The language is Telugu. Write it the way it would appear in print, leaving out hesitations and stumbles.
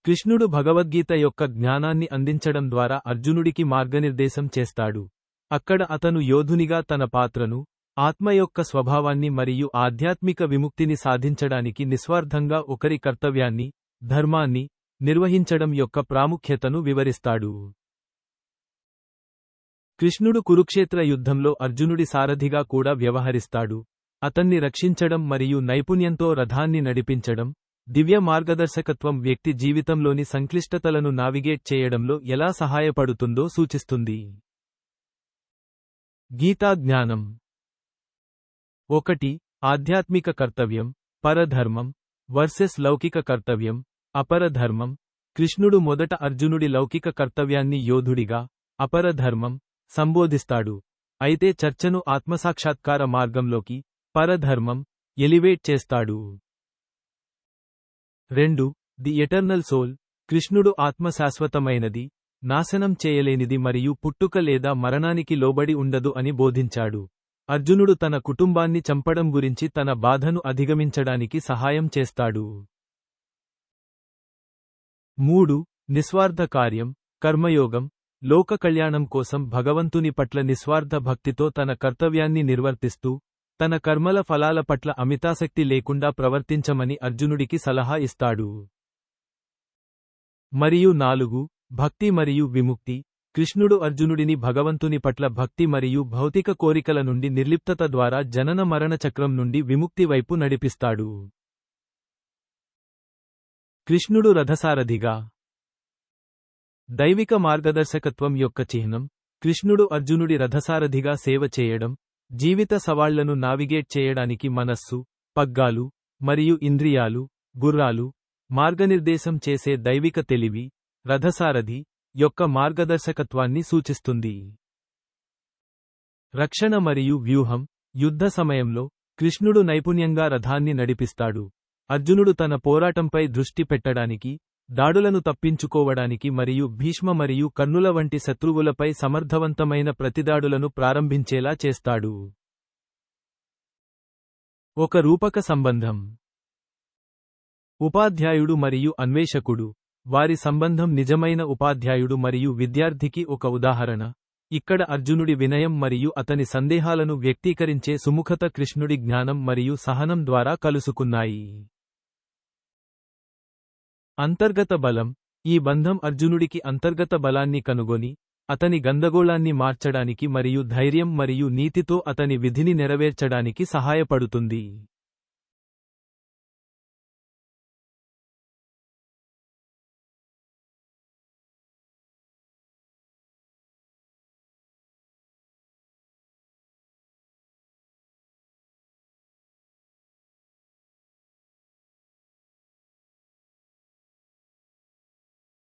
కృష్ణుడు భగవద్గీత యొక్క జ్ఞానాన్ని అందించడం ద్వారా అర్జునుడికి మార్గనిర్దేశం చేస్తాడు. అక్కడ అతను యోధునిగా తన పాత్రను, ఆత్మ యొక్క స్వభావాన్ని మరియు ఆధ్యాత్మిక విముక్తిని సాధించడానికి నిస్వార్థంగా ఒకరి కర్తవ్యాన్ని, ధర్మాన్ని నిర్వహించడం యొక్క ప్రాముఖ్యతను వివరిస్తాడు. కృష్ణుడు కురుక్షేత్ర యుద్ధంలో అర్జునుడి సారథిగా కూడా వ్యవహరిస్తాడు. అతన్ని రక్షించడం మరియు నైపుణ్యంతో రథాన్ని నడిపించడం, దివ్య మార్గదర్శకత్వం వ్యక్తి జీవితంలోని సంక్లిష్టతలను నావిగేట్ చేయడంలో ఎలా సహాయపడుతుందో సూచిస్తుంది. గీతా జ్ఞానం 1. ఆధ్యాత్మిక కర్తవ్యం, పరధర్మం వర్సెస్ లౌకిక కర్తవ్యం, అపరధర్మం. కృష్ణుడు మొదట అర్జునుడి లౌకిక కర్తవ్యాన్ని యోధుడిగా, అపరధర్మం సంబోధిస్తాడు. అయితే చర్చను ఆత్మసాక్షాత్కార మార్గంలోకి, పరధర్మం ఎలివేట్ చేస్తాడు. 2. The eternal soul. కృష్ణుడు ఆత్మ శాశ్వతమైనది, నాశనం చేయలేనిది మరియు పుట్టుక లేదా మరణానికి లోబడి ఉండదు అని బోధించాడు. అర్జునుడు తన కుటుంబాన్ని చంపడం గురించి తన బాధను అధిగమించడానికి సహాయం చేస్తాడు. 3. నిస్వార్థ కార్యం, కర్మయోగం. లోక కళ్యాణం కోసం భగవంతుని పట్ల నిస్వార్థ భక్తితో తన కర్తవ్యాన్ని నిర్వర్తిస్తూ, తన కర్మల ఫలాల పట్ల అమితాసక్తి లేకుండా ప్రవర్తించమని అర్జునుడికి సలహా ఇస్తాడు. మరియు 4. భక్తి మరియు విముక్తి. కృష్ణుడు అర్జునుడిని భగవంతుని పట్ల భక్తి మరియు భౌతిక కోరికల నుండి నిర్లిప్తత ద్వారా జనన మరణ చక్రం నుండి విముక్తి వైపు నడిపిస్తాడు. కృష్ణుడు రథసారథిగా. దైవిక మార్గదర్శకత్వం యొక్క చిహ్నం. కృష్ణుడు అర్జునుడి రథసారథిగా సేవ చేయడం, జీవిత సవాళ్లను నావిగేట్ చేయడానికి మనస్సు, పగ్గాలు మరియు ఇంద్రియాలు, గుర్రాలు మార్గనిర్దేశం చేసే దైవిక తెలివి, రథసారథి యొక్క మార్గదర్శకత్వాన్ని సూచిస్తుంది. రక్షణ మరియు వ్యూహం. యుద్ధ సమయంలో కృష్ణుడు నైపుణ్యంగా రథాన్ని నడిపిస్తాడు. అర్జునుడు తన పోరాటంపై దృష్టి పెట్టడానికి, దాడులను తప్పించుకోవడానికి మరియు భీష్మ మరియు కర్ణుల వంటి శత్రువులపై సమర్థవంతమైన ప్రతిదాడులను ప్రారంభించేలా చేస్తాడు. ఒక రూపక సంబంధం. ఉపాధ్యాయుడు మరియు అన్వేషకుడు. వారి సంబంధం నిజమైన ఉపాధ్యాయుడు మరియు విద్యార్థికి ఒక ఉదాహరణ. ఇక్కడ అర్జునుడి వినయం మరియు అతని సందేహాలను వ్యక్తీకరించే సుముఖత కృష్ణుడి జ్ఞానం మరియు సహనం ద్వారా కలుసుకున్నాయి. అంతర్గత బలం. ఈ బంధం అర్జునుడికి అంతర్గత బలాన్ని కనుగొని, అతని గందగోళాన్ని మార్చడానికి మరియు ధైర్యం మరియు నీతితో అతని విధిని నెరవేర్చడానికి సహాయపడుతుంది.